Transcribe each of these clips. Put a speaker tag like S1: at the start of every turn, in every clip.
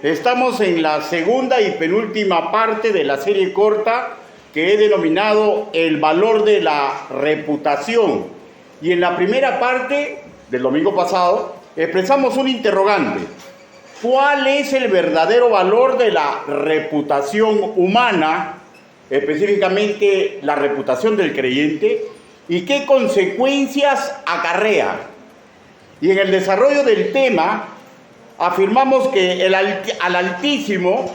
S1: Estamos en la segunda y penúltima parte de la serie corta que he denominado El valor de la reputación. Y en la primera parte del domingo pasado expresamos un interrogante. ¿Cuál es el verdadero valor de la reputación humana, específicamente la reputación del creyente, y qué consecuencias acarrea? Y en el desarrollo del tema afirmamos que al Altísimo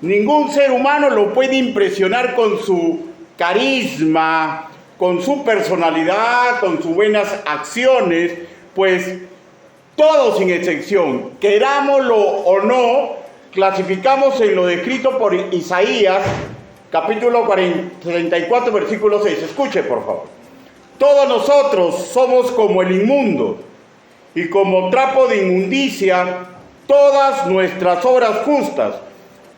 S1: ningún ser humano lo puede impresionar con su carisma, con su personalidad, con sus buenas acciones, pues todos sin excepción, querámoslo o no, clasificamos en lo descrito por Isaías, capítulo 34, versículo 6. Escuche, por favor. Todos nosotros somos como el inmundo, y como trapo de inmundicia, todas nuestras obras justas.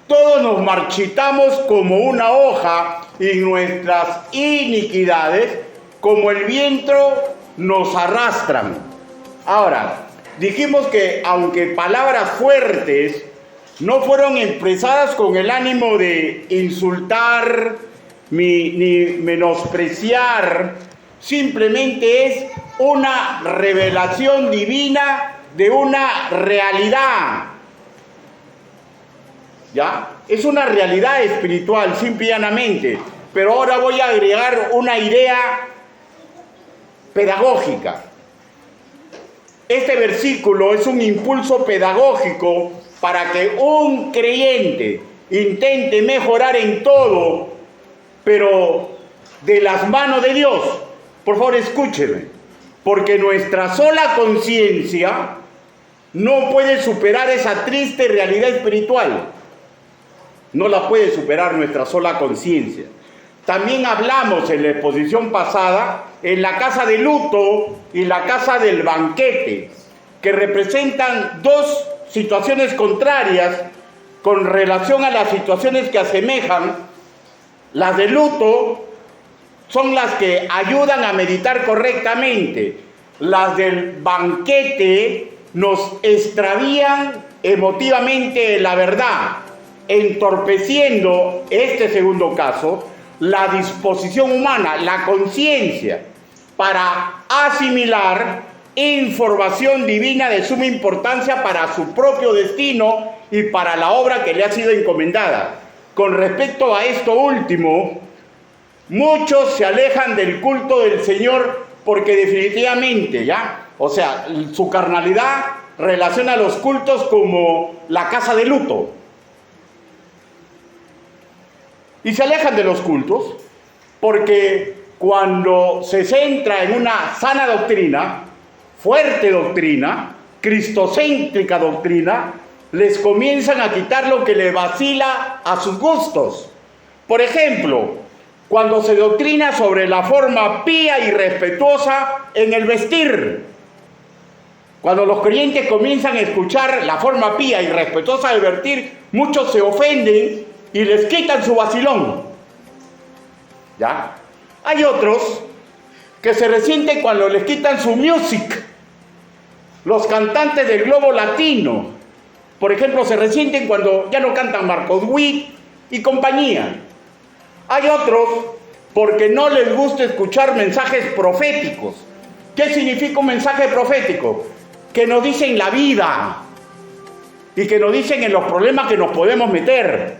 S1: Todos nos marchitamos como una hoja, y nuestras iniquidades, como el viento, nos arrastran. Ahora, dijimos que aunque palabras fuertes no fueron expresadas con el ánimo de insultar ni menospreciar, simplemente es una revelación divina de una realidad. ¿Ya? Es una realidad espiritual, simple y llanamente. Pero ahora voy a agregar una idea pedagógica. Este versículo es un impulso pedagógico para que un creyente intente mejorar en todo, pero de las manos de Dios. Por favor, escúcheme, porque nuestra sola conciencia no puede superar esa triste realidad espiritual. No la puede superar nuestra sola conciencia. También hablamos en la exposición pasada en la casa de luto y la casa del banquete, que representan dos situaciones contrarias con relación a las situaciones que asemejan. Las de luto son las que ayudan a meditar correctamente. Las del banquete nos extravían emotivamente la verdad, entorpeciendo, este segundo caso, la disposición humana, la conciencia, para asimilar información divina de suma importancia para su propio destino y para la obra que le ha sido encomendada. Con respecto a esto último, muchos se alejan del culto del Señor porque definitivamente, su carnalidad relaciona los cultos como la casa de luto. Y se alejan de los cultos porque cuando se centra en una sana doctrina, fuerte doctrina, cristocéntrica doctrina, les comienzan a quitar lo que le vacila a sus gustos. Por ejemplo, cuando se doctrina sobre la forma pía y respetuosa en el vestir. Cuando los creyentes comienzan a escuchar la forma pía y respetuosa del vestir, muchos se ofenden y les quitan su vacilón. ¿Ya? Hay otros que se resienten cuando les quitan su music. Los cantantes del globo latino, por ejemplo, se resienten cuando ya no cantan Marcos Witt y compañía. Hay otros porque no les gusta escuchar mensajes proféticos. ¿Qué significa un mensaje profético? Que nos dicen la vida y que nos dicen en los problemas que nos podemos meter.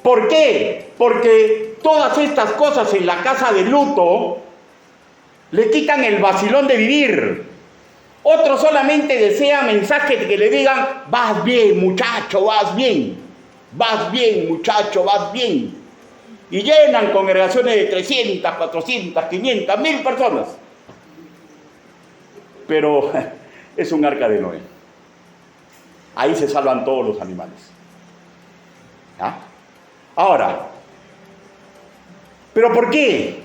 S1: ¿Por qué? Porque todas estas cosas en la casa de luto le quitan el vacilón de vivir. Otros solamente desean mensajes que le digan: vas bien, muchacho, vas bien. Vas bien, muchacho, vas bien. Y llenan congregaciones de 300, 400, 500, 1000 personas. Pero es un arca de Noé. Ahí se salvan todos los animales. ¿Ah? Ahora, ¿pero por qué?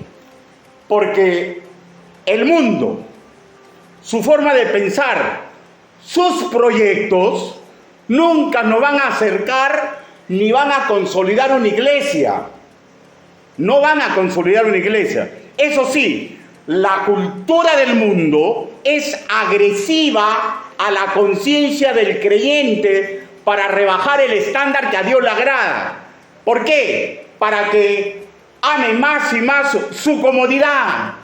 S1: Porque el mundo, su forma de pensar, sus proyectos, nunca nos van a acercar ni van a consolidar una iglesia. No van a consolidar una iglesia. Eso sí, la cultura del mundo es agresiva a la conciencia del creyente para rebajar el estándar que a Dios le agrada. ¿Por qué? Para que ame más y más su comodidad,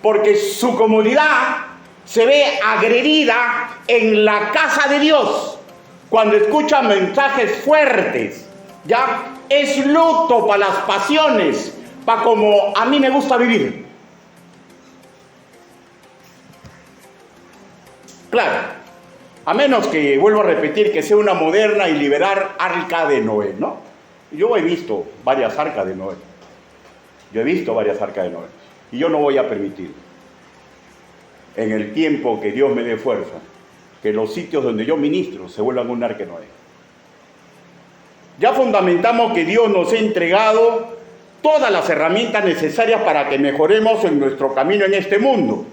S1: porque su comodidad se ve agredida en la casa de Dios cuando escucha mensajes fuertes. Ya es luto para las pasiones, para como a mí me gusta vivir. Claro, a menos que, vuelvo a repetir, que sea una moderna y liberal arca de Noé, ¿no? Yo he visto varias arcas de Noé. Y yo no voy a permitir, en el tiempo que Dios me dé fuerza, que los sitios donde yo ministro se vuelvan un arca de Noé. Ya fundamentamos que Dios nos ha entregado todas las herramientas necesarias para que mejoremos en nuestro camino en este mundo,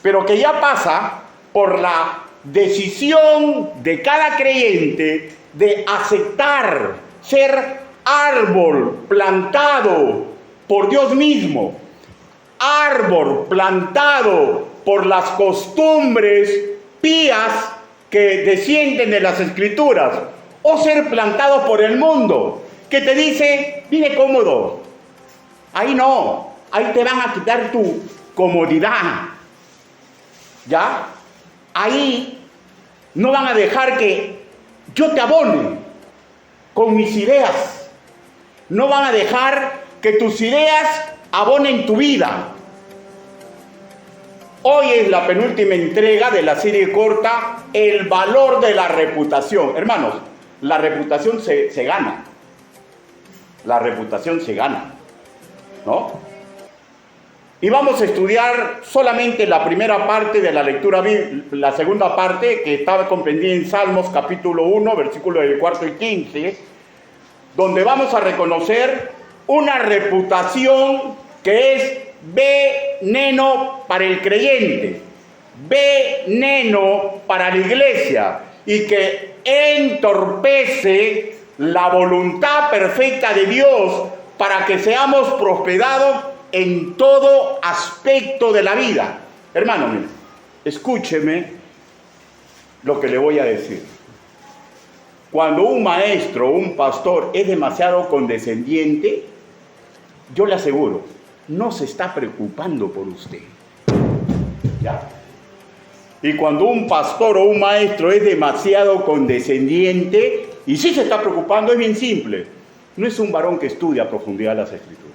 S1: pero que ya pasa por la decisión de cada creyente de aceptar ser árbol plantado por Dios mismo, árbol plantado por las costumbres pías que descienden de las Escrituras, o ser plantado por el mundo, que te dice, vive cómodo. Ahí no, ahí te van a quitar tu comodidad. ¿Ya? Ahí no van a dejar que yo te abone con mis ideas. No van a dejar que tus ideas abonen tu vida. Hoy es la penúltima entrega de la serie corta, El valor de la reputación. Hermanos, la reputación se gana. La reputación se gana, ¿no? Y vamos a estudiar solamente la primera parte de la lectura bíblica, la segunda parte que estaba comprendida en Salmos capítulo 1, versículos del 4 y 15, donde vamos a reconocer una reputación que es veneno para el creyente, veneno para la iglesia, y que entorpece la voluntad perfecta de Dios para que seamos prosperados en todo aspecto de la vida. Hermano mío, escúcheme lo que le voy a decir. Cuando un maestro o un pastor es demasiado condescendiente, yo le aseguro, no se está preocupando por usted. ¿Ya? Y cuando un pastor o un maestro es demasiado condescendiente, y sí se está preocupando, es bien simple. No es un varón que estudia a profundidad las Escrituras.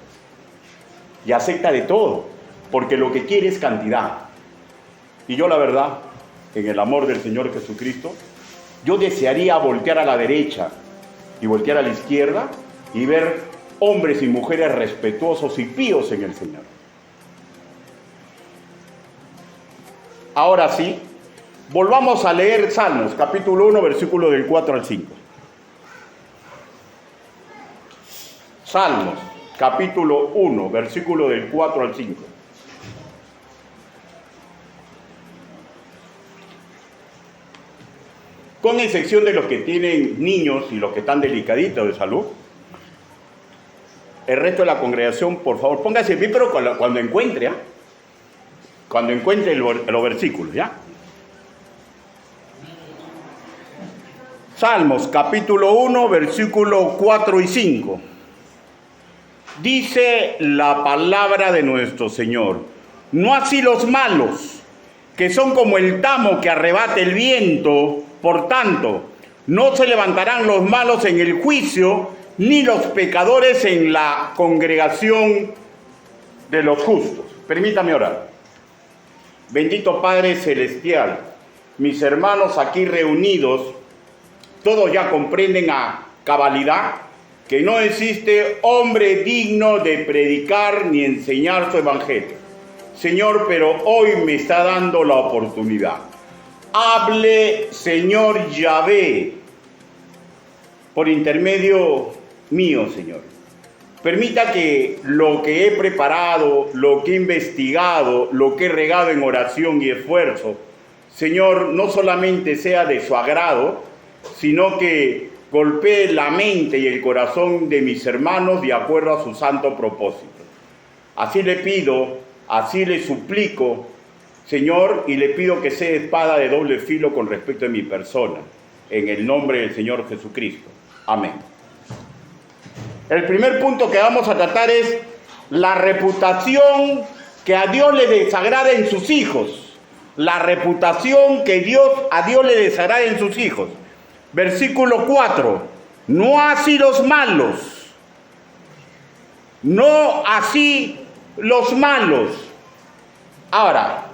S1: Y acepta de todo, porque lo que quiere es cantidad. Y yo la verdad, en el amor del Señor Jesucristo, yo desearía voltear a la derecha y voltear a la izquierda y ver hombres y mujeres respetuosos y píos en el Señor. Ahora sí, volvamos a leer Salmos, capítulo 1, versículo del 4 al 5. Salmos, capítulo 1, versículo del 4 al 5. Con excepción de los que tienen niños y los que están delicaditos de salud, el resto de la congregación, por favor, póngase en pie, pero cuando encuentre, ¿eh? Cuando encuentre los versículos, ¿ya? Salmos, capítulo 1, versículo 4 y 5. Dice la palabra de nuestro Señor: no así los malos, que son como el tamo que arrebata el viento. Por tanto, no se levantarán los malos en el juicio, ni los pecadores en la congregación de los justos. Permítame orar. Bendito Padre Celestial, mis hermanos aquí reunidos, todos ya comprenden a cabalidad que no existe hombre digno de predicar ni enseñar su evangelio. Señor, pero hoy me está dando la oportunidad. Hable, Señor Yahvé, por intermedio mío, Señor. Permita que lo que he preparado, lo que he investigado, lo que he regado en oración y esfuerzo, Señor, no solamente sea de su agrado, sino que golpee la mente y el corazón de mis hermanos de acuerdo a su santo propósito. Así le pido, así le suplico, Señor, y le pido que sea espada de doble filo con respecto a mi persona. en el nombre del Señor Jesucristo. Amén. El primer punto que vamos a tratar es la reputación que a Dios le desagrada en sus hijos. La reputación que a Dios le desagrada en sus hijos. Versículo 4. No así los malos. No así los malos. Ahora,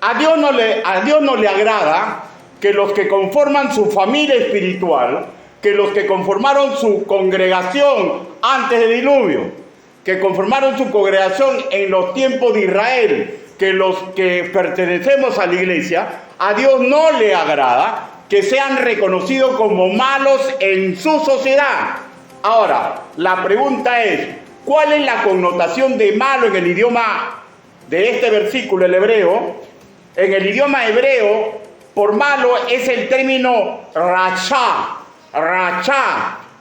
S1: a Dios no le agrada que los que conforman su familia espiritual, que los que conformaron su congregación antes del diluvio, que conformaron su congregación en los tiempos de Israel, que los que pertenecemos a la iglesia, a Dios no le agrada que sean reconocidos como malos en su sociedad. Ahora, la pregunta es, ¿cuál es la connotación de malo en el idioma de este versículo, el hebreo? En el idioma hebreo, por malo es el término rachá,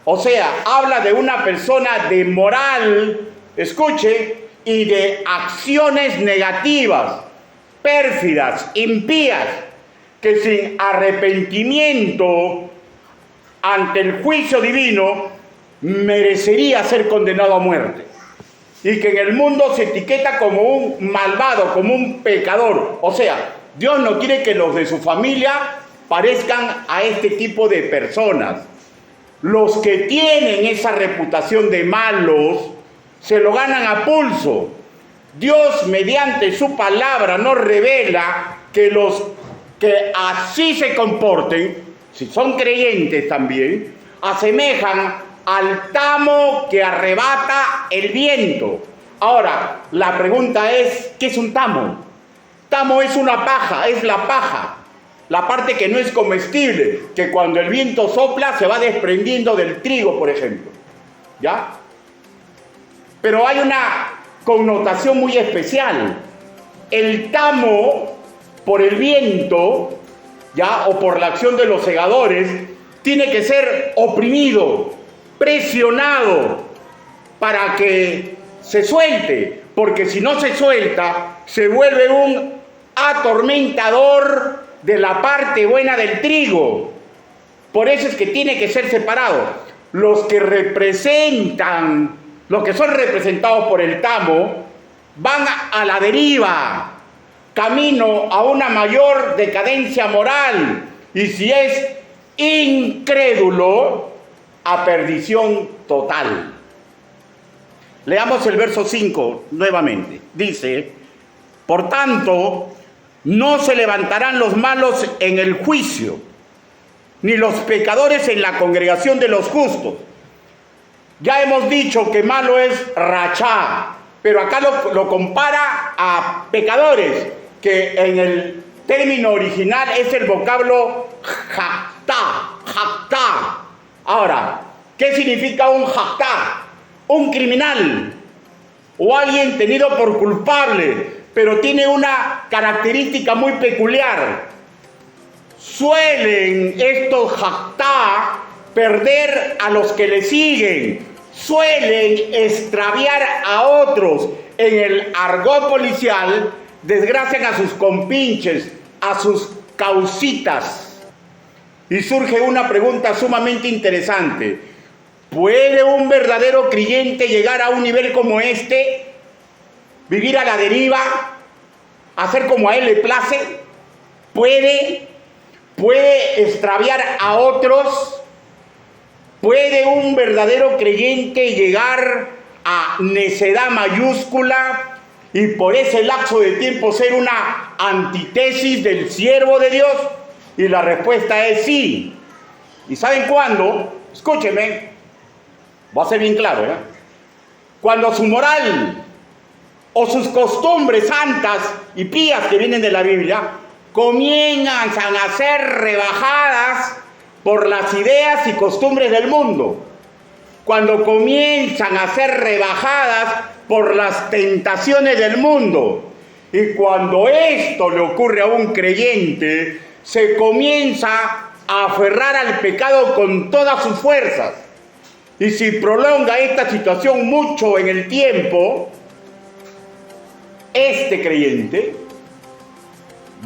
S1: o sea, habla de una persona de moral, escuche, y de acciones negativas, pérfidas, impías, que sin arrepentimiento ante el juicio divino merecería ser condenado a muerte. Y que en el mundo se etiqueta como un malvado, como un pecador. O sea, Dios no quiere que los de su familia parezcan a este tipo de personas. Los que tienen esa reputación de malos se lo ganan a pulso. Dios, mediante su palabra, nos revela que los que así se comporten, si son creyentes también, asemejan al tamo que arrebata el viento. Ahora, la pregunta es, ¿qué es un tamo? Tamo es una paja, es la paja, la parte que no es comestible, que cuando el viento sopla se va desprendiendo del trigo, por ejemplo. ¿Ya? Pero hay una connotación muy especial. El tamo, por el viento, ¿ya? O por la acción de los segadores, tiene que ser oprimido, presionado, para que se suelte, porque si no se suelta, se vuelve un atormentador de la parte buena del trigo. Por eso es que tiene que ser separado. Los que son representados por el tamo, van a la deriva, camino a una mayor decadencia moral, y si es incrédulo, a perdición total. Leamos el verso 5 nuevamente. Dice, por tanto, no se levantarán los malos en el juicio, ni los pecadores en la congregación de los justos. Ya hemos dicho que malo es rachá, pero acá lo compara a pecadores, que en el término original es el vocablo jactá. Ahora, ¿qué significa un jactá? Un criminal o alguien tenido por culpable, pero tiene una característica muy peculiar. Suelen estos jactá perder a los que le siguen, suelen extraviar a otros. En el argot policial desgracian a sus compinches, a sus causitas. Y surge una pregunta sumamente interesante. ¿Puede un verdadero creyente llegar a un nivel como este? ¿Vivir a la deriva? ¿Hacer como a él le place? ¿Puede extraviar a otros? ¿Puede un verdadero creyente llegar a necedad mayúscula y por ese lapso de tiempo ser una antítesis del siervo de Dios? Y la respuesta es sí. ¿Y saben cuándo? Escúcheme, va a ser bien claro, ¿eh? Cuando su moral o sus costumbres santas y pías que vienen de la Biblia comienzan a ser rebajadas por las ideas y costumbres del mundo. Cuando comienzan a ser rebajadas por las tentaciones del mundo. Y cuando esto le ocurre a un creyente, se comienza a aferrar al pecado con todas sus fuerzas. Y si prolonga esta situación mucho en el tiempo, este creyente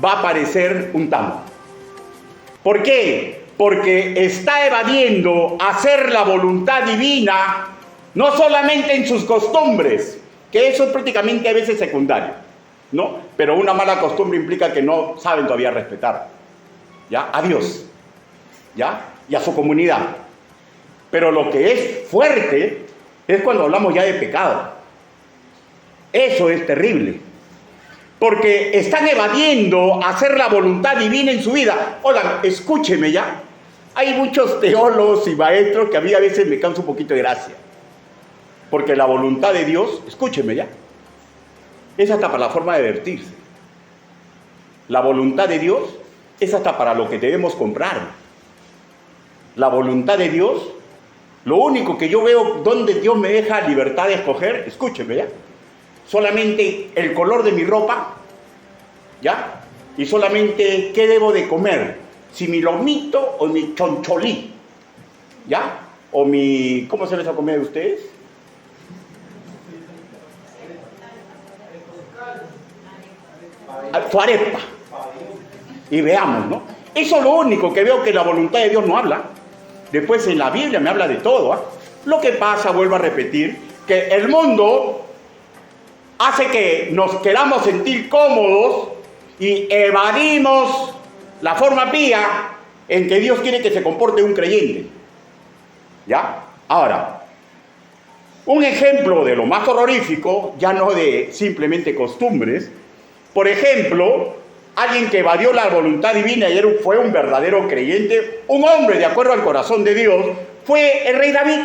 S1: va a parecer un tamo. ¿Por qué? porque está evadiendo hacer la voluntad divina, no solamente en sus costumbres, que eso es prácticamente a veces secundario, ¿no? Pero una mala costumbre implica que no saben todavía respetar, ¿ya? A Dios, ¿ya? Y a su comunidad. Pero lo que es fuerte es cuando hablamos ya de pecado. Eso es terrible. Porque están evadiendo hacer la voluntad divina en su vida. Oigan, escúcheme ya. Hay muchos teólogos y maestros que a mí a veces me causa un poquito de gracia. Porque la voluntad de Dios, escúcheme ya, es hasta para la forma de divertirse. La voluntad de Dios es hasta para lo que debemos comprar. La voluntad de Dios, lo único que yo veo donde Dios me deja libertad de escoger, escúcheme ya, solamente el color de mi ropa, ¿ya? Y solamente qué debo de comer, si mi lomito o mi choncholí, ¿ya? O mi, ¿cómo se les ha comido a ustedes? Su arepa. Y veamos, ¿no? Eso es lo único que veo que la voluntad de Dios no habla. Después en la Biblia me habla de todo, ¿eh? Lo que pasa, vuelvo a repetir, que el mundo hace que nos queramos sentir cómodos y evadimos la forma pía en que Dios quiere que se comporte un creyente. ¿Ya? Ahora, un ejemplo de lo más horrorífico, ya no de simplemente costumbres, por ejemplo, alguien que evadió la voluntad divina y fue un verdadero creyente, un hombre de acuerdo al corazón de Dios, fue el rey David.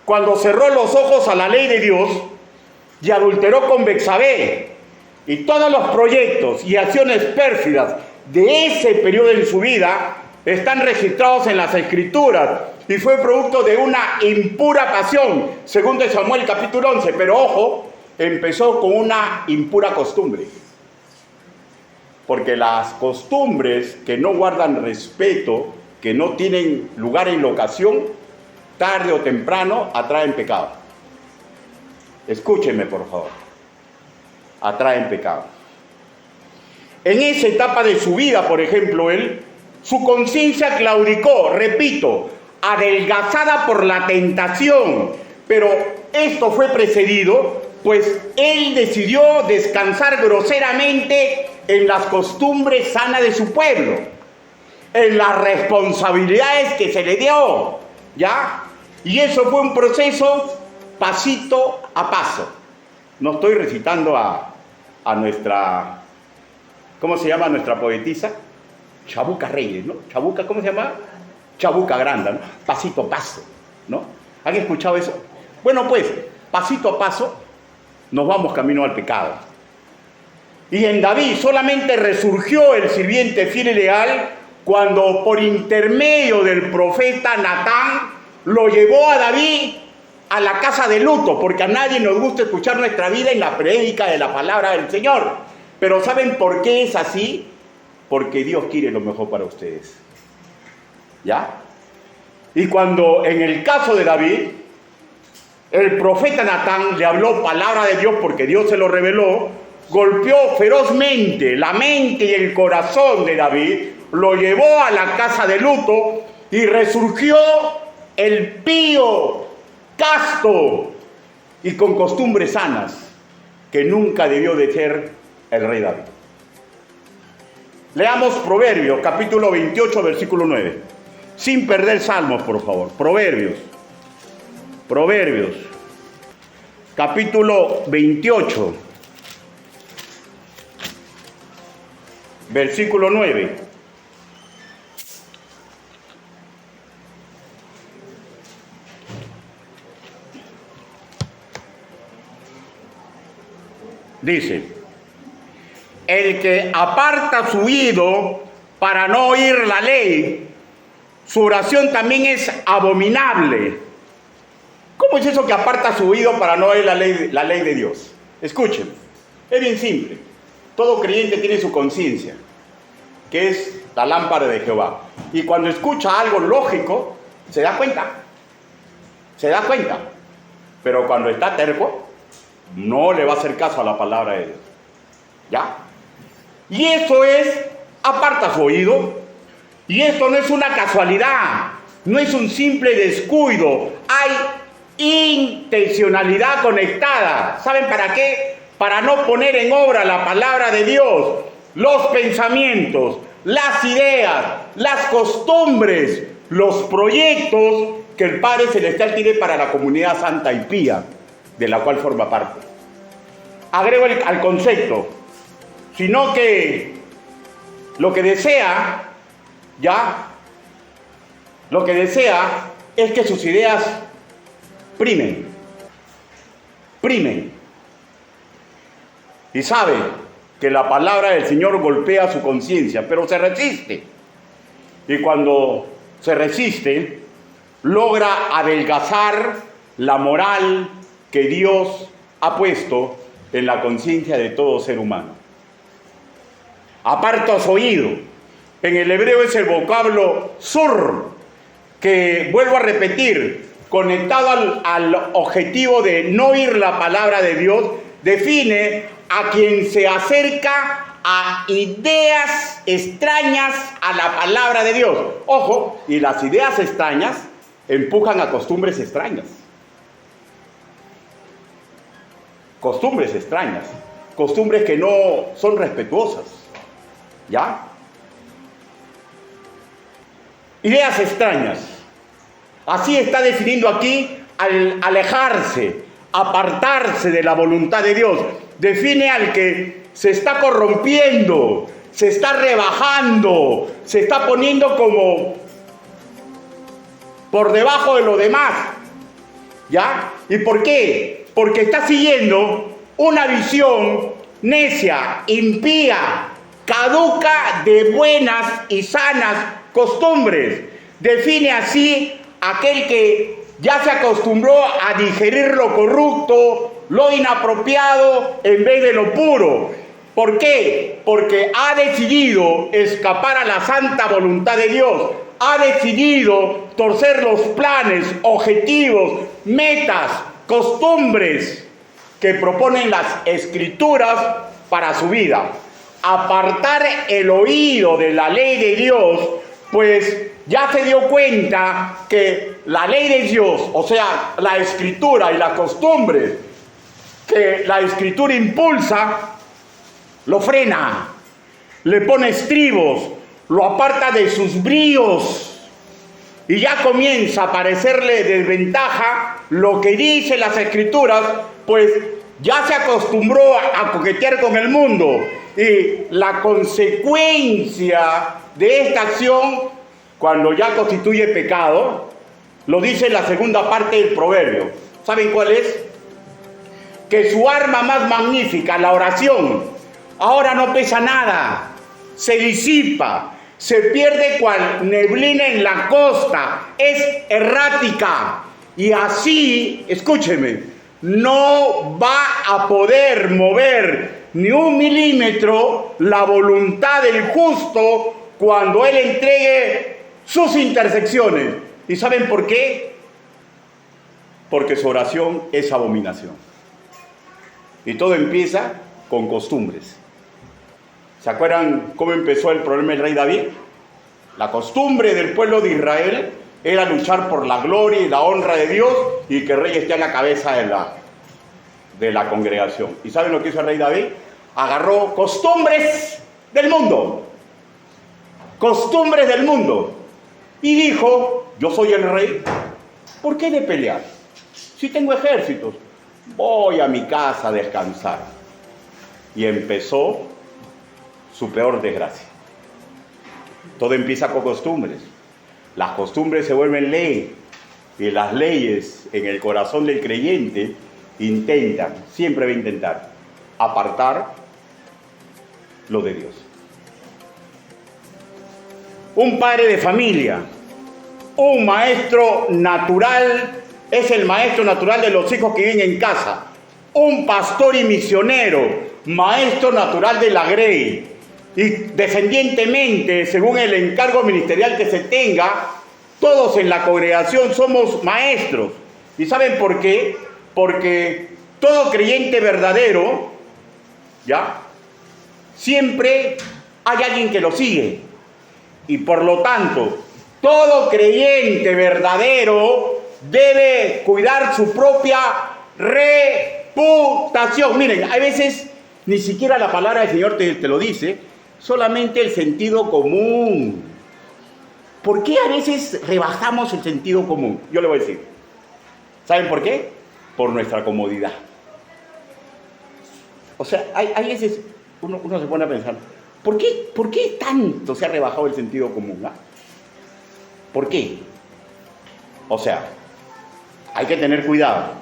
S1: Cuando cerró los ojos a la ley de Dios y adulteró con Betsabé, y todos los proyectos y acciones pérfidas de ese periodo en su vida están registrados en las Escrituras, y fue producto de una impura pasión, según de Samuel capítulo 11, pero ojo, empezó con una impura costumbre. Porque las costumbres que no guardan respeto, que no tienen lugar en la ocasión, tarde o temprano atraen pecado. Escúchenme, por favor. Atraen pecado. En esa etapa de su vida, por ejemplo, su conciencia claudicó, repito, adelgazada por la tentación, pero esto fue precedido, pues él decidió descansar groseramente en las costumbres sanas de su pueblo, en las responsabilidades que se le dio, ¿ya? Y eso fue un proceso pasito a paso. No estoy recitando a nuestra, ¿cómo se llama nuestra poetisa? Chabuca Reyes, ¿no? Chabuca, ¿cómo se llama? Chabuca Granda, ¿no? Pasito a paso, ¿no? ¿Han escuchado eso? Bueno, pues, pasito a paso, nos vamos camino al pecado. Y en David solamente resurgió el sirviente fiel y leal cuando por intermedio del profeta Natán lo llevó a David a la casa de luto, porque a nadie nos gusta escuchar nuestra vida en la prédica de la palabra del Señor. Pero ¿saben por qué es así? Porque Dios quiere lo mejor para ustedes. ¿Ya? Y cuando en el caso de David, el profeta Natán le habló palabra de Dios porque Dios se lo reveló, golpeó ferozmente la mente y el corazón de David, lo llevó a la casa de luto y resurgió el pío, casto y con costumbres sanas que nunca debió de ser el rey David. Leamos Proverbios, capítulo 28, versículo 9. Sin perder Salmos, por favor. Proverbios, capítulo 28, versículo 9. Dice: el que aparta su oído para no oír la ley, su oración también es abominable. ¿Cómo es eso que aparta su oído para no oír la ley de Dios? Escuchen, es bien simple. Todo creyente tiene su conciencia, que es la lámpara de Jehová. Y cuando escucha algo lógico, se da cuenta. Pero cuando está terco, no le va a hacer caso a la palabra de Dios. ¿Ya? Y eso es, aparta su oído. Y esto no es una casualidad, no es un simple descuido, hay intencionalidad conectada. ¿Saben para qué? Para no poner en obra la palabra de Dios, los pensamientos, las ideas, las costumbres, los proyectos que el Padre Celestial tiene para la comunidad santa y pía, de la cual forma parte. Agrego al concepto, sino que lo que desea, lo que desea es que sus ideas primen. Y sabe que la palabra del Señor golpea su conciencia, pero se resiste. Y cuando se resiste, logra adelgazar la moral que Dios ha puesto en la conciencia de todo ser humano. Aparta su oído. En el hebreo es el vocablo sur, que vuelvo a repetir, conectado al objetivo de no oír la palabra de Dios, define a quien se acerca a ideas extrañas a la palabra de Dios. Ojo, y las ideas extrañas empujan a costumbres extrañas. Costumbres extrañas, costumbres que no son respetuosas. ¿Ya? Ideas extrañas. Así está definiendo aquí al alejarse, apartarse de la voluntad de Dios. Define al que se está corrompiendo, se está rebajando, se está poniendo como por debajo de lo demás. ¿Ya? ¿Y por qué? Porque está siguiendo una visión necia, impía, caduca de buenas y sanas costumbres. Define así aquel que ya se acostumbró a digerir lo corrupto, lo inapropiado en vez de lo puro. ¿Por qué? Porque ha decidido escapar a la santa voluntad de Dios. Ha decidido torcer los planes, objetivos, metas, costumbres que proponen las Escrituras para su vida. Apartar el oído de la ley de Dios, pues ya se dio cuenta que la ley de Dios, o sea, la Escritura y las costumbres que la Escritura impulsa, lo frena, le pone estribos, lo aparta de sus bríos y ya comienza a parecerle desventaja lo que dicen las Escrituras, pues ya se acostumbró a coquetear con el mundo. Y la consecuencia de esta acción, cuando ya constituye pecado, lo dice en la segunda parte del proverbio. ¿Saben cuál es? Que su arma más magnífica, la oración, ahora no pesa nada, se disipa, se pierde cual neblina en la costa, es errática. Y así, escúcheme, no va a poder mover ni un milímetro la voluntad del justo cuando él entregue sus intersecciones. ¿Y saben por qué? Porque su oración es abominación. Y todo empieza con costumbres. ¿Se acuerdan cómo empezó el problema del rey David? La costumbre del pueblo de Israel era luchar por la gloria y la honra de Dios y que el rey esté a la cabeza de la congregación. ¿Y saben lo que hizo el rey David? Agarró costumbres del mundo. Costumbres del mundo. Y dijo, yo soy el rey, ¿por qué de pelear? Si tengo ejércitos, voy a mi casa a descansar. Y empezó su peor desgracia. Todo empieza con costumbres. Las costumbres se vuelven ley. Y las leyes en el corazón del creyente intentan, siempre va a intentar, apartar lo de Dios. Un padre de familia, un maestro natural, es el maestro natural de los hijos que viven en casa. Un pastor y misionero, maestro natural de la grey. Y descendientemente, según el encargo ministerial que se tenga, todos en la congregación somos maestros. ¿Y saben por qué? Porque todo creyente verdadero, ¿ya? Siempre hay alguien que lo sigue. Y por lo tanto, todo creyente verdadero debe cuidar su propia reputación. Miren, a veces ni siquiera la palabra del Señor te lo dice, solamente el sentido común. ¿Por qué a veces rebajamos el sentido común? Yo le voy a decir. ¿Saben por qué? Por nuestra comodidad. O sea, hay veces uno se pone a pensar, ¿por qué tanto se ha rebajado el sentido común? ¿Ah? ¿Por qué? O sea, hay que tener cuidado,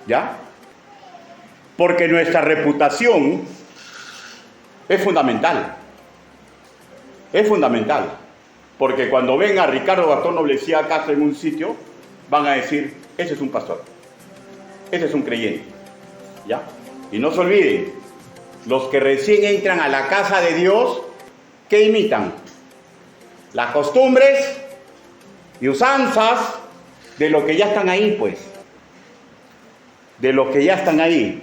S1: ¿ya? Porque nuestra reputación es fundamental. Es fundamental. Porque cuando ven a Ricardo Gastón Noblecía Castro en un sitio, van a decir, ese es un pastor, ese es un creyente, ¿ya? Y no se olviden, los que recién entran a la casa de Dios, ¿qué imitan? Las costumbres y usanzas de los que ya están ahí, pues. De los que ya están ahí.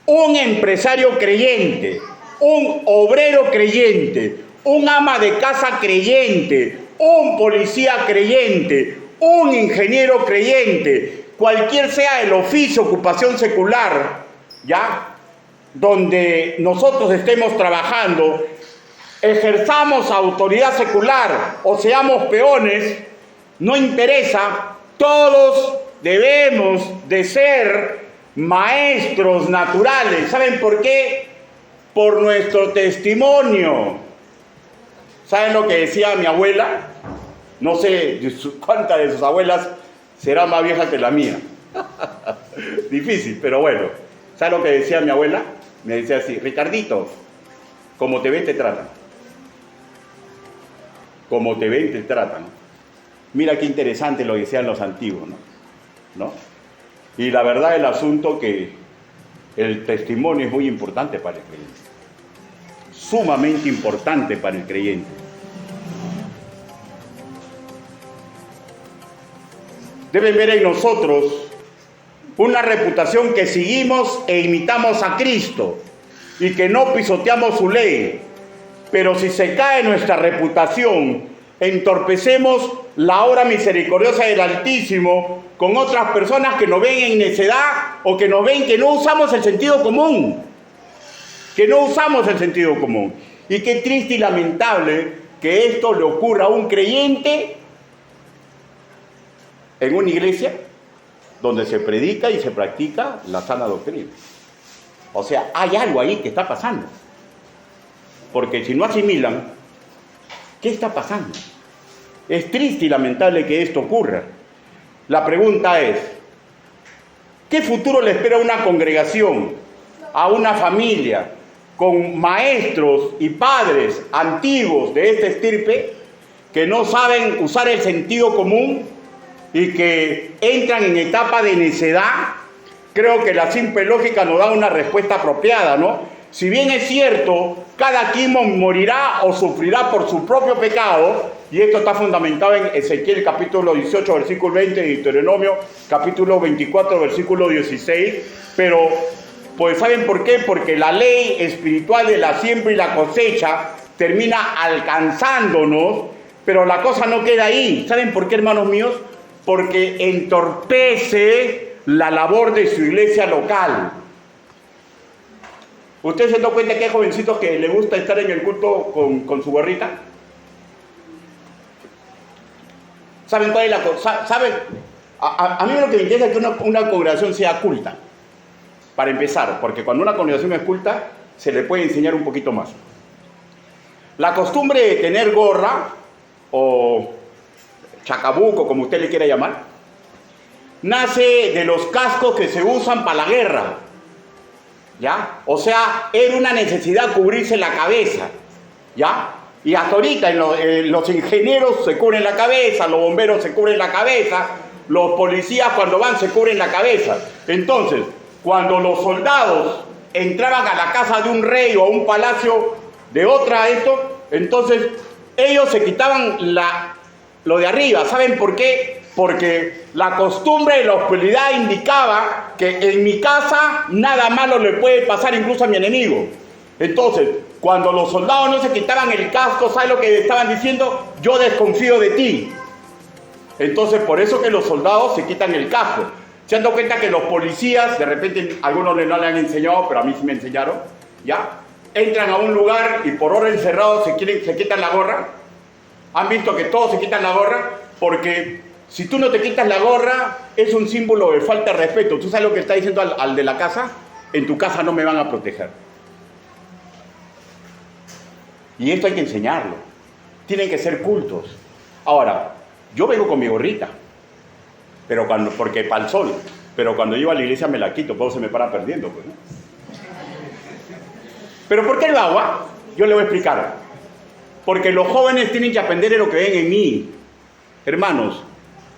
S1: Un empresario creyente, un obrero creyente, un ama de casa creyente, un policía creyente, un ingeniero creyente, cualquier sea el oficio, ocupación secular, ¿ya? Donde nosotros estemos trabajando, ejerzamos autoridad secular o seamos peones, no interesa, todos debemos de ser maestros naturales. ¿Saben por qué? Por nuestro testimonio. ¿Saben lo que decía mi abuela? No sé cuántas de sus abuelas será más vieja que la mía. Difícil, pero bueno. ¿Saben lo que decía mi abuela? Me decía así, Ricardito, como te ven te tratan. Como te ven te tratan. Mira qué interesante lo que decían los antiguos, ¿no? Y la verdad el asunto que el testimonio es muy importante para el creyente. Sumamente importante para el creyente. Deben ver en nosotros una reputación que seguimos e imitamos a Cristo y que no pisoteamos su ley. Pero si se cae nuestra reputación, entorpecemos la obra misericordiosa del Altísimo con otras personas que nos ven en necedad o que nos ven que no usamos el sentido común. Que no usamos el sentido común. Y qué triste y lamentable que esto le ocurra a un creyente en una iglesia donde se predica y se practica la sana doctrina. O sea, hay algo ahí que está pasando. Porque si no asimilan, ¿qué está pasando? Es triste y lamentable que esto ocurra. La pregunta es, ¿qué futuro le espera a una congregación, a una familia, con maestros y padres antiguos de esta estirpe que no saben usar el sentido común y que entran en etapa de necedad? Creo que la simple lógica nos da una respuesta apropiada, ¿no? Si bien es cierto, cada quien morirá o sufrirá por su propio pecado, y esto está fundamentado en Ezequiel capítulo 18, versículo 20, y Deuteronomio capítulo 24, versículo 16, pero pues ¿saben por qué? Porque la ley espiritual de la siembra y la cosecha termina alcanzándonos, pero la cosa no queda ahí. ¿Saben por qué, hermanos míos? Porque entorpece la labor de su iglesia local. ¿Ustedes se dan cuenta que hay jovencitos que les gusta estar en el culto con su gorrita? ¿Saben cuál es la cosa? ¿Saben? A mí lo que me interesa es que una congregación sea culta. Para empezar, porque cuando una congregación es culta, se le puede enseñar un poquito más. La costumbre de tener gorra, o chacabuco, como usted le quiera llamar, nace de los cascos que se usan para la guerra. ¿Ya? O sea, era una necesidad cubrirse la cabeza, ¿ya? Y hasta ahorita los ingenieros se cubren la cabeza, los bomberos se cubren la cabeza, los policías cuando van se cubren la cabeza. Entonces, cuando los soldados entraban a la casa de un rey o a un palacio de otra, entonces ellos se quitaban lo de arriba. ¿Saben por qué? Porque la costumbre de la hospitalidad indicaba que en mi casa nada malo le puede pasar incluso a mi enemigo. Entonces, cuando los soldados no se quitaban el casco, ¿sabes lo que estaban diciendo? Yo desconfío de ti. Entonces, por eso que los soldados se quitan el casco. ¿Se han dado cuenta que los policías, de repente, algunos no le han enseñado, pero a mí sí me enseñaron, ¿ya? Entran a un lugar y por orden cerrado se quitan la gorra? ¿Han visto que todos se quitan la gorra? Porque si tú no te quitas la gorra, es un símbolo de falta de respeto. ¿Tú sabes lo que está diciendo al de la casa? En tu casa no me van a proteger. Y esto hay que enseñarlo. Tienen que ser cultos. Ahora, yo vengo con mi gorrita, porque para el sol, pero cuando llego a la iglesia me la quito, todo se me para perdiendo, pues, ¿no? ¿Pero por qué lo hago? Yo le voy a explicar. Porque los jóvenes tienen que aprender de lo que ven en mí. Hermanos,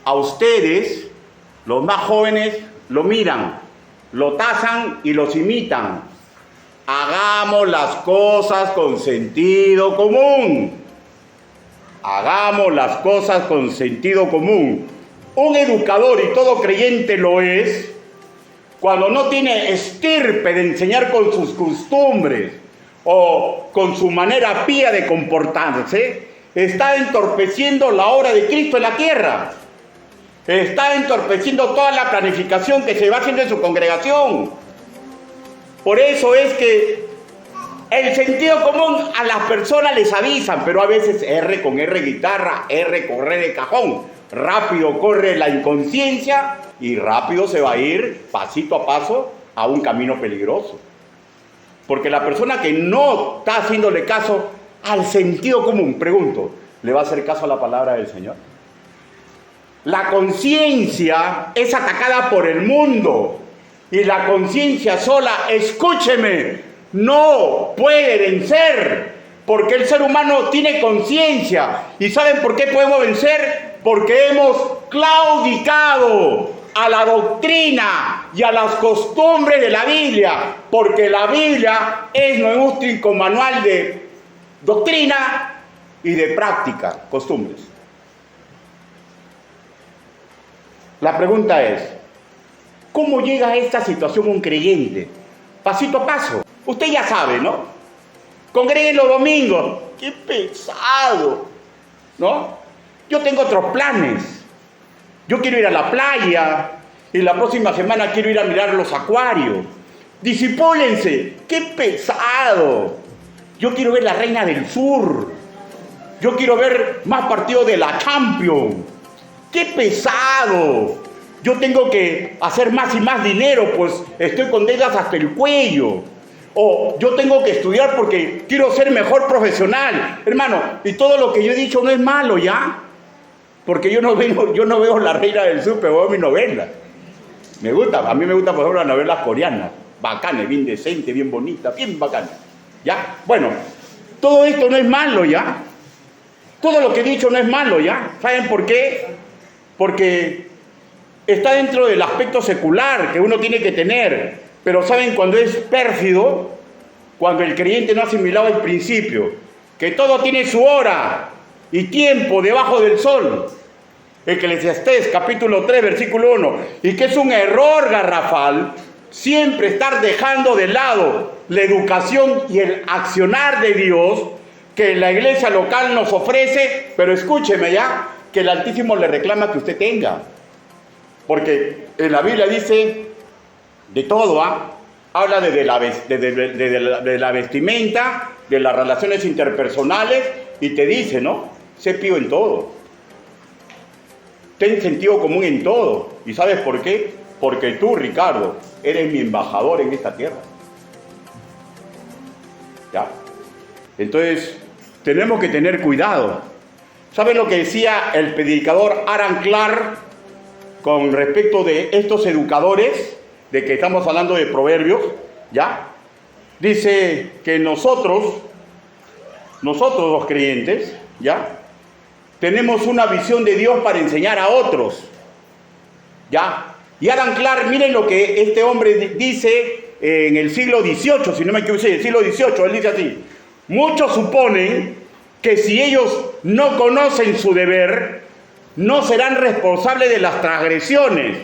S1: a ustedes, los más jóvenes, lo miran, lo tasan y los imitan. Hagamos las cosas con sentido común. Hagamos las cosas con sentido común. Un educador, y todo creyente lo es, cuando no tiene estirpe de enseñar con sus costumbres o con su manera pía de comportarse, está entorpeciendo la obra de Cristo en la tierra. Está entorpeciendo toda la planificación que se va haciendo en su congregación. Por eso es que el sentido común a las personas les avisan, pero a veces R con R guitarra, R con R de cajón. Rápido corre la inconsciencia y rápido se va a ir pasito a paso a un camino peligroso. Porque la persona que no está haciéndole caso al sentido común, pregunto, ¿le va a hacer caso a la palabra del Señor? La conciencia es atacada por el mundo. Y la conciencia sola, escúcheme, no puede vencer, porque el ser humano tiene conciencia. ¿Y saben por qué podemos vencer? Porque hemos claudicado a la doctrina y a las costumbres de la Biblia, porque la Biblia es nuestro manual de doctrina y de práctica, costumbres. La pregunta es, ¿cómo llega a esta situación un creyente? Pasito a paso. Usted ya sabe, ¿no? Congreguen los domingos. ¡Qué pesado! ¿No? Yo tengo otros planes. Yo quiero ir a la playa y la próxima semana quiero ir a mirar los acuarios. Discipúlense. ¡Qué pesado! Yo quiero ver la Reina del Sur. Yo quiero ver más partidos de la Champions. ¡Qué pesado! Yo tengo que hacer más y más dinero, pues estoy con deudas hasta el cuello. O yo tengo que estudiar porque quiero ser mejor profesional. Hermano, y todo lo que yo he dicho no es malo, ¿ya? Porque yo no veo La Reina del Sur, pero veo mi novela. Me gusta, a mí me gusta, por ejemplo, las novelas coreanas. Bacanas, bien decente, bien bonita, bien bacana. ¿Ya? Bueno, todo esto no es malo, ¿ya? Todo lo que he dicho no es malo, ¿ya? ¿Saben por qué? Porque está dentro del aspecto secular que uno tiene que tener. Pero ¿saben cuando es pérfido? Cuando el creyente no ha asimilado el principio. Que todo tiene su hora y tiempo debajo del sol. Eclesiastés capítulo 3 versículo 1. Y que es un error garrafal siempre estar dejando de lado la educación y el accionar de Dios que la iglesia local nos ofrece. Pero escúcheme ya, que el Altísimo le reclama que usted tenga. Porque en la Biblia dice de todo, habla de la vestimenta, de las relaciones interpersonales, y te dice, ¿no? Sé pío en todo. Ten sentido común en todo. ¿Y sabes por qué? Porque tú, Ricardo, eres mi embajador en esta tierra. ¿Ya? Entonces, tenemos que tener cuidado. ¿Saben lo que decía el predicador Alan Clark con respecto de estos educadores, de que estamos hablando de Proverbios? ¿Ya? Dice que nosotros los creyentes, ¿ya? Tenemos una visión de Dios para enseñar a otros, ¿ya? Y Alan Clark, miren lo que este hombre dice en el siglo XVIII, si no me equivoco, el siglo XVIII, él dice así: muchos suponen que si ellos no conocen su deber, no serán responsables de las transgresiones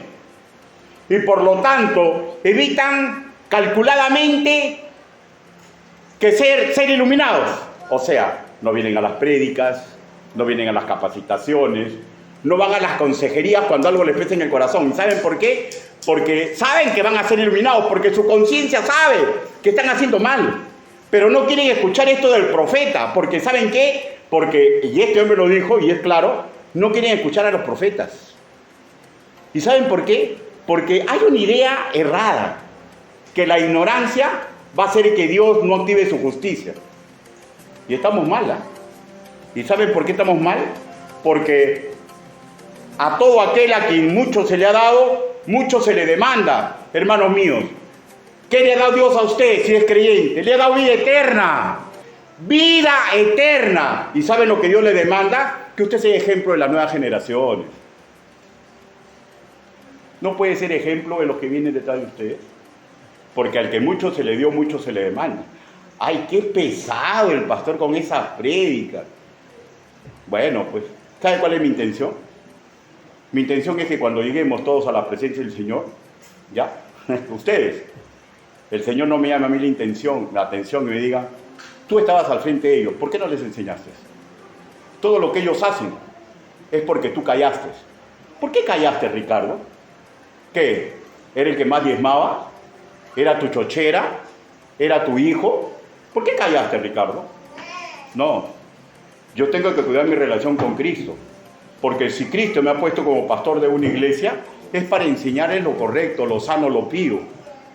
S1: y por lo tanto evitan calculadamente que ser iluminados. O sea, no vienen a las prédicas, no vienen a las capacitaciones, no van a las consejerías cuando algo les pesa en el corazón. ¿Y saben por qué? Porque saben que van a ser iluminados, porque su conciencia sabe que están haciendo mal. Pero no quieren escuchar esto del profeta, porque ¿saben qué? Porque, y este hombre lo dijo, y es claro, no quieren escuchar a los profetas. ¿Y saben por qué? Porque hay una idea errada, que la ignorancia va a hacer que Dios no active su justicia. Y estamos mal, ¿eh? ¿Y saben por qué estamos mal? Porque a todo aquel a quien mucho se le ha dado, mucho se le demanda, hermanos míos. ¿Qué le ha dado Dios a usted si es creyente? Le ha dado vida eterna. Vida eterna. ¿Y saben lo que Dios le demanda? Que usted sea ejemplo de las nuevas generaciones. No puede ser ejemplo de los que vienen detrás de ustedes. Porque al que mucho se le dio, mucho se le demanda. Ay, qué pesado el pastor con esa prédica. Bueno, pues, ¿sabe cuál es mi intención? Mi intención es que cuando lleguemos todos a la presencia del Señor, ya, ustedes, el Señor no me llame a mí la atención y me diga, tú estabas al frente de ellos, ¿por qué no les enseñaste? Todo lo que ellos hacen es porque tú callaste. ¿Por qué callaste, Ricardo? ¿Qué? ¿Era el que más diezmaba? ¿Era tu chochera? ¿Era tu hijo? ¿Por qué callaste, Ricardo? No, yo tengo que cuidar mi relación con Cristo, porque si Cristo me ha puesto como pastor de una iglesia, es para enseñarles lo correcto, lo sano, lo pío,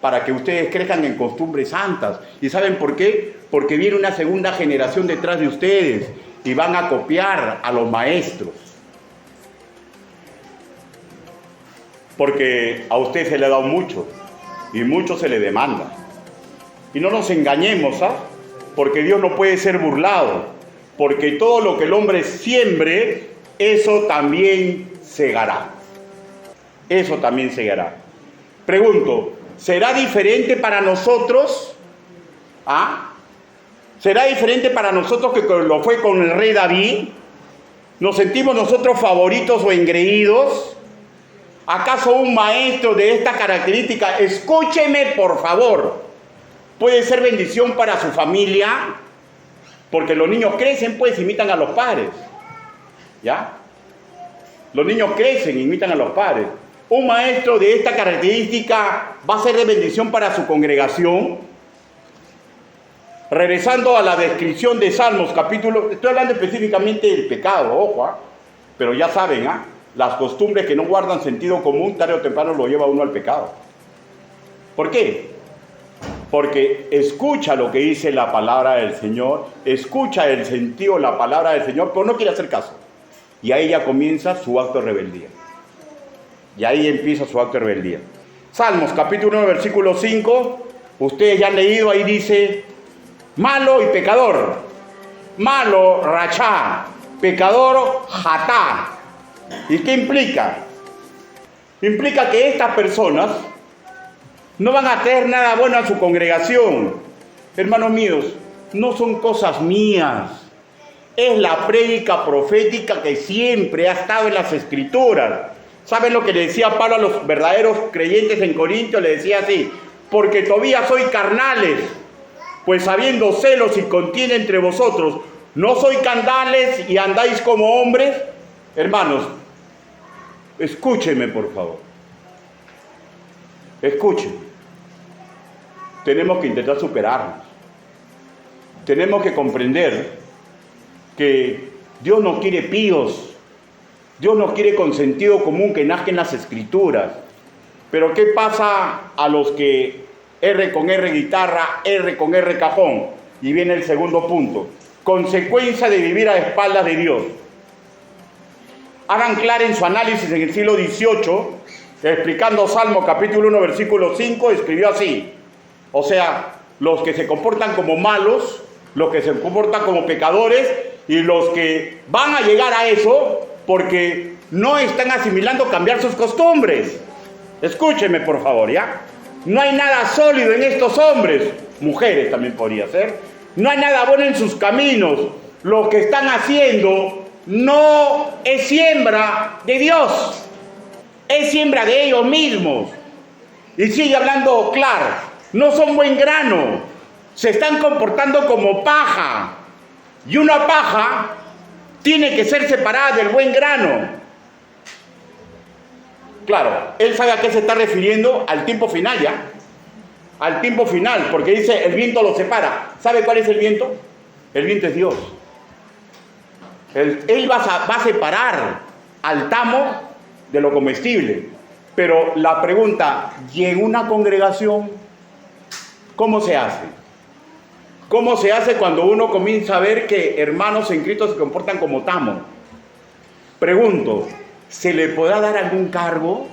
S1: para que ustedes crezcan en costumbres santas. ¿Y saben por qué? Porque viene una segunda generación detrás de ustedes y van a copiar a los maestros. Porque a usted se le ha dado mucho y mucho se le demanda. Y no nos engañemos, ¿sabes? Porque Dios no puede ser burlado, porque todo lo que el hombre siembre, eso también segará. Eso también segará. Pregunto, ¿será diferente para nosotros? ¿Ah? ¿Será diferente para nosotros que lo fue con el rey David? ¿Nos sentimos nosotros favoritos o engreídos? ¿Acaso un maestro de esta característica, escúcheme por favor, puede ser bendición para su familia? Porque los niños crecen, pues imitan a los padres. ¿Ya? Los niños crecen, imitan a los padres. Un maestro de esta característica va a ser de bendición para su congregación. Regresando a la descripción de Salmos, capítulo, estoy hablando específicamente del pecado, ojo, pero ya saben, las costumbres que no guardan sentido común, tarde o temprano lo lleva uno al pecado. ¿Por qué? Porque escucha lo que dice la palabra del Señor, escucha el sentido de la palabra del Señor, pero no quiere hacer caso. Y ahí ya comienza su acto de rebeldía. Y ahí empieza su acto de rebeldía. Salmos, capítulo 1, versículo 5, ustedes ya han leído, ahí dice, malo y pecador, malo, rachá, pecador, jatá. ¿Y qué implica? Implica que estas personas no van a tener nada bueno a su congregación. Hermanos míos, no son cosas mías. Es la prédica profética que siempre ha estado en las Escrituras. ¿Saben lo que le decía Pablo a los verdaderos creyentes en Corinto? Le decía así, porque todavía sois carnales, pues habiendo celos y contienda entre vosotros, ¿no sois carnales y andáis como hombres? Hermanos, escúchenme por favor. Escúchenme. Tenemos que intentar superarnos. Tenemos que comprender que Dios no quiere píos. Dios nos quiere con sentido común que nazca en las Escrituras. Pero ¿qué pasa a los que R con R guitarra, R con R cajón? Y viene el segundo punto. Consecuencia de vivir a espaldas de Dios. Hagan claro en su análisis en el siglo XVIII, explicando Salmo capítulo 1, versículo 5, escribió así. O sea, los que se comportan como malos, los que se comportan como pecadores y los que van a llegar a eso porque no están asimilando cambiar sus costumbres. Escúcheme por favor, ¿ya? No hay nada sólido en estos hombres, mujeres también podría ser. No hay nada bueno en sus caminos. Lo que están haciendo no es siembra de Dios, es siembra de ellos mismos. Y sigue hablando claro, no son buen grano, Se están comportando como paja. Y una paja tiene que ser separada del buen grano. Claro, él sabe a qué se está refiriendo, al tiempo final ya. Al tiempo final, porque dice, el viento lo separa. ¿Sabe cuál es el viento? El viento es Dios. Él va a separar al tamo de lo comestible. Pero la pregunta, ¿y en una congregación cómo se hace? ¿Cómo se hace cuando uno comienza a ver que hermanos en Cristo se comportan como tamo? Pregunto, ¿se le podrá dar algún cargo?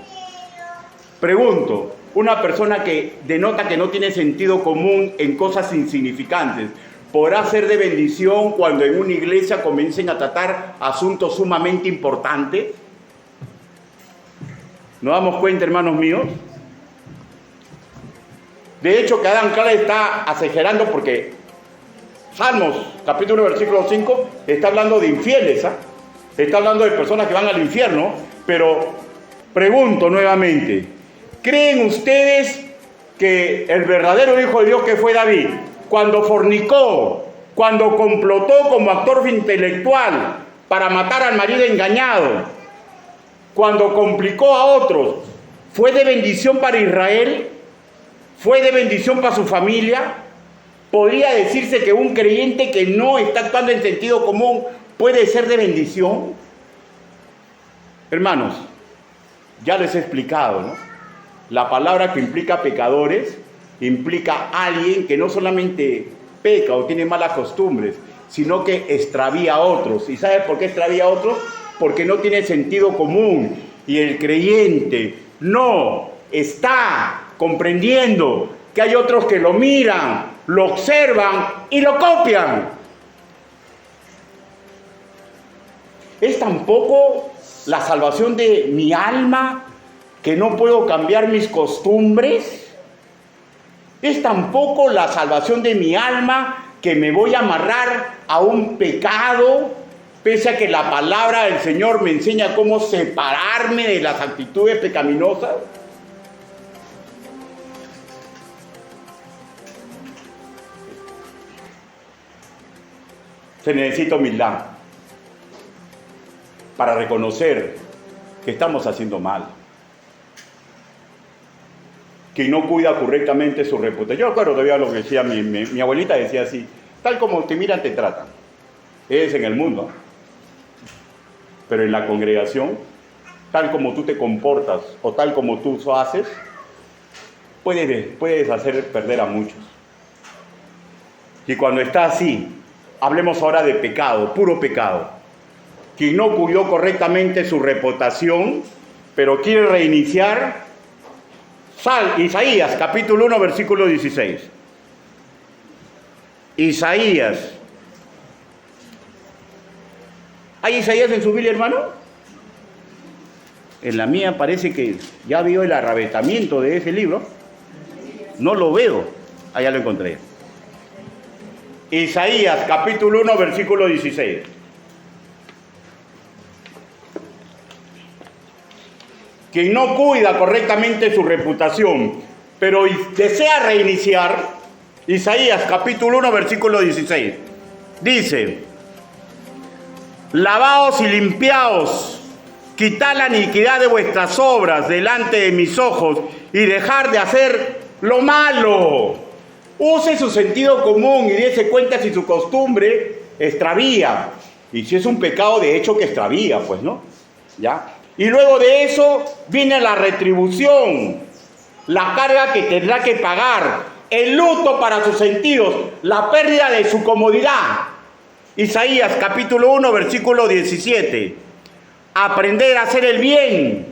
S1: Pregunto, una persona que denota que no tiene sentido común en cosas insignificantes, ¿podrá ser de bendición cuando en una iglesia comiencen a tratar asuntos sumamente importantes? ¿Nos damos cuenta, hermanos míos? De hecho, que Adán Clara está asegerando porque Salmos, capítulo 1, versículo 5, está hablando de infieles, ¿ah? Está hablando de personas que van al infierno, pero pregunto nuevamente, ¿creen ustedes que el verdadero Hijo de Dios que fue David, cuando fornicó, cuando complotó como actor intelectual para matar al marido engañado, cuando complicó a otros, fue de bendición para Israel? ¿Fue de bendición para su familia? ¿Podría decirse que un creyente que no está actuando en sentido común puede ser de bendición? Hermanos, ya les he explicado, ¿no? La palabra que implica pecadores implica a alguien que no solamente peca o tiene malas costumbres, sino que extravía a otros. ¿Y sabe por qué extravía a otros? Porque no tiene sentido común. Y el creyente no está comprendiendo que hay otros que lo miran, lo observan y lo copian. ¿Es tampoco la salvación de mi alma que no puedo cambiar mis costumbres? ¿Es tampoco la salvación de mi alma que me voy a amarrar a un pecado, pese a que la palabra del Señor me enseña cómo separarme de las actitudes pecaminosas? Se necesita humildad para reconocer que estamos haciendo mal, que no cuida correctamente su reputación. Yo recuerdo todavía lo que decía mi abuelita, decía así: tal como te miran, te tratan. Es en el mundo, pero en la congregación, tal como tú te comportas o tal como tú haces, puedes hacer perder a muchos. Y cuando está así, hablemos ahora de pecado, puro pecado. Quien no cuidó correctamente su reputación, pero quiere reiniciar. Isaías, capítulo 1, versículo 16. Isaías. ¿Hay Isaías en su Biblia, hermano? En la mía parece que ya vio el arrebatamiento de ese libro. No lo veo. Allá lo encontré. Isaías, capítulo 1, versículo 16. Quien no cuida correctamente su reputación, pero desea reiniciar, Isaías, capítulo 1, versículo 16, dice: lavaos y limpiaos, quitad la iniquidad de vuestras obras delante de mis ojos y dejar de hacer lo malo. Use su sentido común y dése cuenta si su costumbre extravía. Y si es un pecado de hecho que extravía, pues, ¿no? ¿Ya? Y luego de eso viene la retribución, la carga que tendrá que pagar, el luto para sus sentidos, la pérdida de su comodidad. Isaías capítulo 1, versículo 17. Aprender a hacer el bien,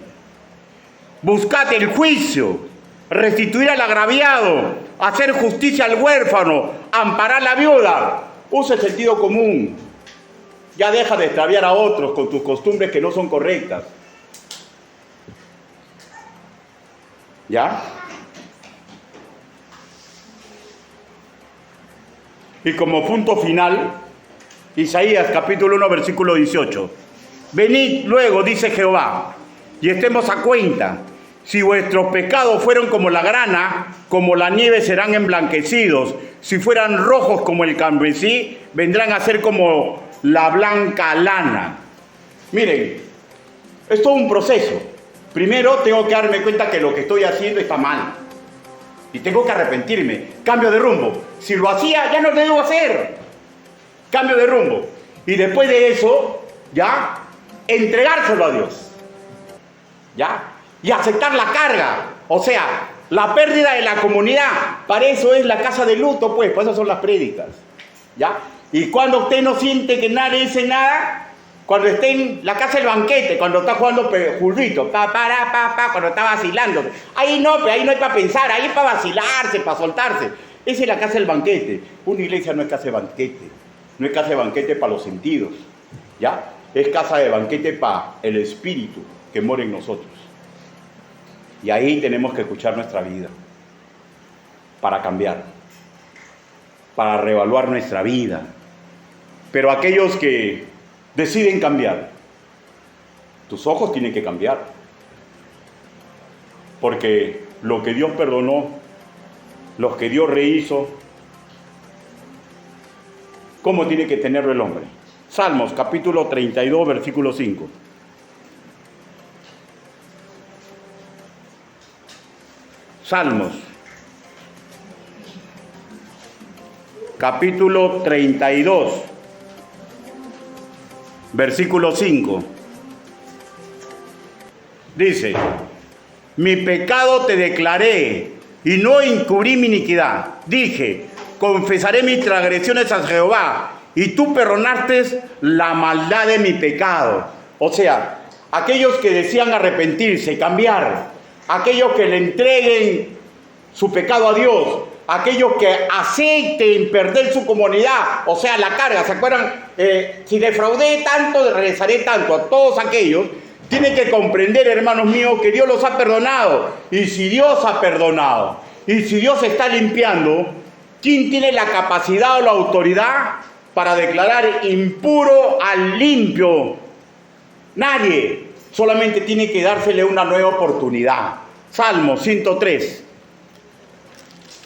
S1: buscad el juicio, restituir al agraviado, hacer justicia al huérfano, amparar a la viuda. Usa el sentido común. Ya deja de extraviar a otros con tus costumbres que no son correctas. ¿Ya? Y como punto final, Isaías capítulo 1, versículo 18. Venid luego, dice Jehová, y estemos a cuenta. Si vuestros pecados fueron como la grana, como la nieve serán emblanquecidos. si fueran rojos como el carmesí, vendrán a ser como la blanca lana. Miren, es todo un proceso. Primero tengo que darme cuenta que lo que estoy haciendo está mal. Y tengo que arrepentirme. Cambio de rumbo. Si lo hacía, ya no lo debo hacer. Cambio de rumbo. Y después de eso, ya, entregárselo a Dios. ¿Ya? Y aceptar la carga. O sea, la pérdida de la comunidad. Para eso es la casa de luto, pues. Por eso son las prédicas. ¿Ya? Y cuando usted no siente que nadie dice nada, cuando esté en la casa del banquete, cuando está jugando Julvito, cuando está vacilando. Ahí no hay para pensar, ahí es para vacilarse, para soltarse. Esa es la casa del banquete. Una iglesia no es casa de banquete. No es casa de banquete para los sentidos. ¿Ya? Es casa de banquete para el espíritu que mora en nosotros. Y ahí tenemos que escuchar nuestra vida. Para cambiar. Para reevaluar nuestra vida. Pero aquellos que deciden cambiar, tus ojos tienen que cambiar. Porque lo que Dios perdonó, lo que Dios rehizo, ¿cómo tiene que tenerlo el hombre? Salmos, capítulo 32, versículo 5. Salmos, capítulo 32, versículo 5. Dice: mi pecado te declaré y no encubrí mi iniquidad. Dije: confesaré mis transgresiones a Jehová, y tú perdonaste la maldad de mi pecado. O sea, aquellos que decían arrepentirse, cambiar, aquellos que le entreguen su pecado a Dios, aquellos que acepten perder su comunidad, o sea, la carga. ¿Se acuerdan? Si defraudé tanto, regresaré tanto. A todos aquellos tienen que comprender, hermanos míos, que Dios los ha perdonado. Y si Dios ha perdonado, y si Dios está limpiando, ¿quién tiene la capacidad o la autoridad para declarar impuro al limpio? Nadie. Solamente tiene que dársele una nueva oportunidad. Salmos 103.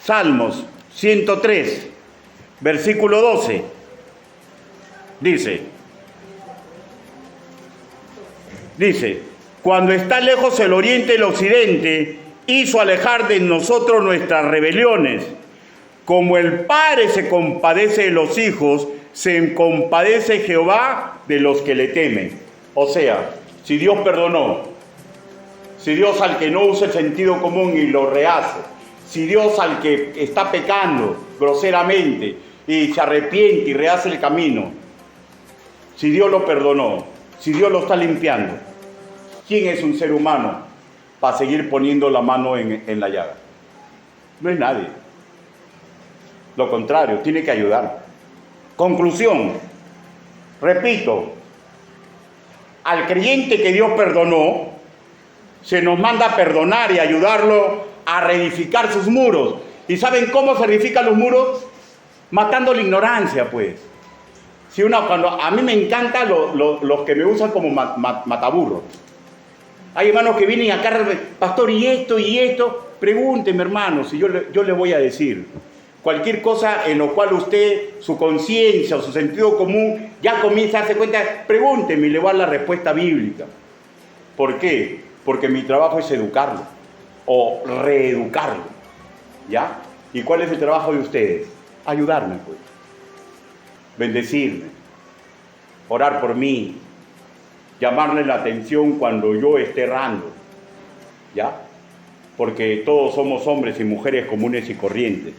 S1: Salmos 103, versículo 12. Dice, cuando está lejos el oriente y el occidente, hizo alejar de nosotros nuestras rebeliones. Como el padre se compadece de los hijos, se compadece Jehová de los que le temen. O sea, si Dios perdonó, si Dios al que no usa el sentido común y lo rehace, si Dios al que está pecando groseramente y se arrepiente y rehace el camino, si Dios lo perdonó, si Dios lo está limpiando, ¿quién es un ser humano para seguir poniendo la mano en la llaga? No es nadie. Lo contrario, tiene que ayudar. Conclusión, repito, al creyente que Dios perdonó, se nos manda a perdonar y ayudarlo a reedificar sus muros. ¿Y saben cómo se reedifican los muros? Matando la ignorancia, pues. Si cuando a mí me encantan los que me usan como mataburros. Hay hermanos que vienen acá, pastor, y esto. Pregúnteme, hermanos, si yo le voy a decir. Cualquier cosa en lo cual usted, su conciencia o su sentido común ya comienza a darse cuenta, pregúnteme y le voy a dar la respuesta bíblica. ¿Por qué? Porque mi trabajo es educarlo o reeducarlo. ¿Ya? ¿Y cuál es el trabajo de ustedes? Ayudarme, pues. Bendecirme, orar por mí, llamarle la atención cuando yo esté errando. ¿Ya? Porque todos somos hombres y mujeres comunes y corrientes.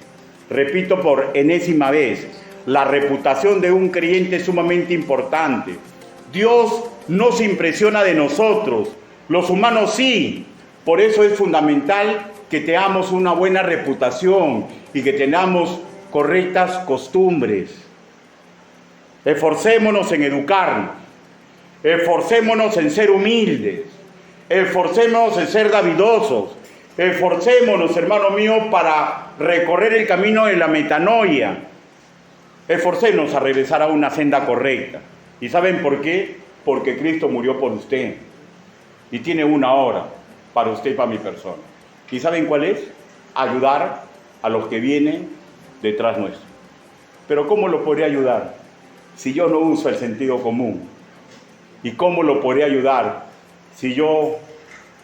S1: Repito por enésima vez, la reputación de un creyente es sumamente importante. Dios no se impresiona de nosotros, los humanos sí. Por eso es fundamental que tengamos una buena reputación y que tengamos correctas costumbres. Esforcémonos en educarnos, esforcémonos en ser humildes, esforcémonos en ser davidosos, esforcémonos, hermano mío, para recorrer el camino de la metanoia. Esforcémonos a regresar a una senda correcta. ¿Y saben por qué? Porque Cristo murió por usted y tiene una hora para usted y para mi persona. ¿Y saben cuál es? Ayudar a los que vienen detrás nuestro. Pero ¿cómo lo podría ayudar si yo no uso el sentido común? ¿Y cómo lo podría ayudar si yo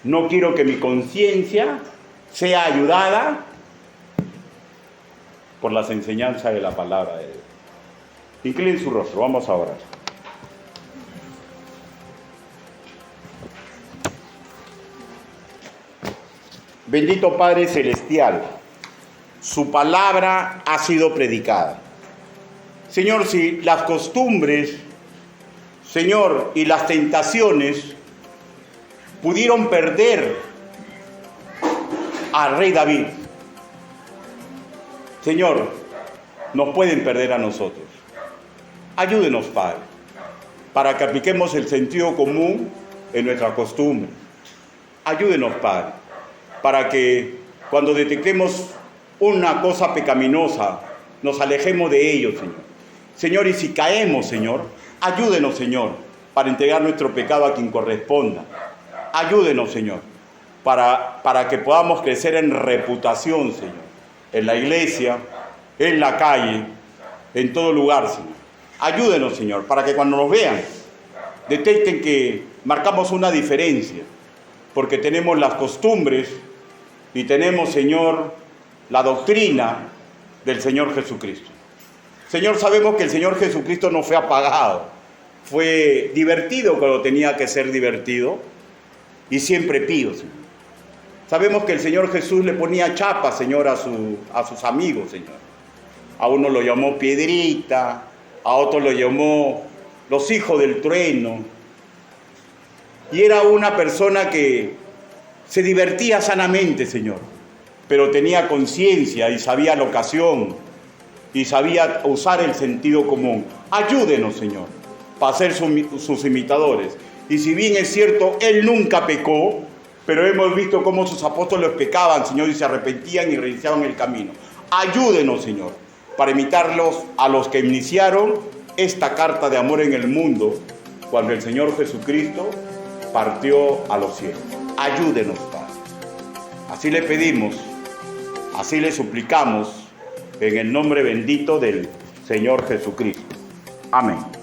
S1: no quiero que mi conciencia sea ayudada por las enseñanzas de la palabra de Dios? Inclinen su rostro, vamos a orar. Bendito Padre Celestial, su palabra ha sido predicada. Señor, si las costumbres, Señor, y las tentaciones pudieron perder al rey David, Señor, nos pueden perder a nosotros. Ayúdenos, Padre, para que apliquemos el sentido común en nuestra costumbre. Ayúdenos, Padre, para que cuando detectemos una cosa pecaminosa, nos alejemos de ello, Señor. Señor, y si caemos, Señor, ayúdenos, Señor, para entregar nuestro pecado a quien corresponda. Ayúdenos, Señor, para que podamos crecer en reputación, Señor, en la iglesia, en la calle, en todo lugar, Señor. Ayúdenos, Señor, para que cuando nos vean, detecten que marcamos una diferencia, porque tenemos las costumbres y tenemos, Señor, la doctrina del Señor Jesucristo. Señor, sabemos que el Señor Jesucristo no fue apagado, fue divertido cuando tenía que ser divertido y siempre pío, Señor. Sabemos que el Señor Jesús le ponía chapa, Señor, a sus amigos, Señor. A uno lo llamó piedrita, a otro lo llamó los hijos del trueno. Y era una persona que se divertía sanamente, Señor, pero tenía conciencia y sabía la ocasión y sabía usar el sentido común. Ayúdenos, Señor, para ser sus imitadores. Y si bien es cierto, Él nunca pecó, pero hemos visto cómo sus apóstoles pecaban, Señor, y se arrepentían y reiniciaban el camino. Ayúdenos, Señor, para imitarlos a los que iniciaron esta carta de amor en el mundo cuando el Señor Jesucristo partió a los cielos. Ayúdenos, Padre. Así le pedimos, así le suplicamos, en el nombre bendito del Señor Jesucristo. Amén.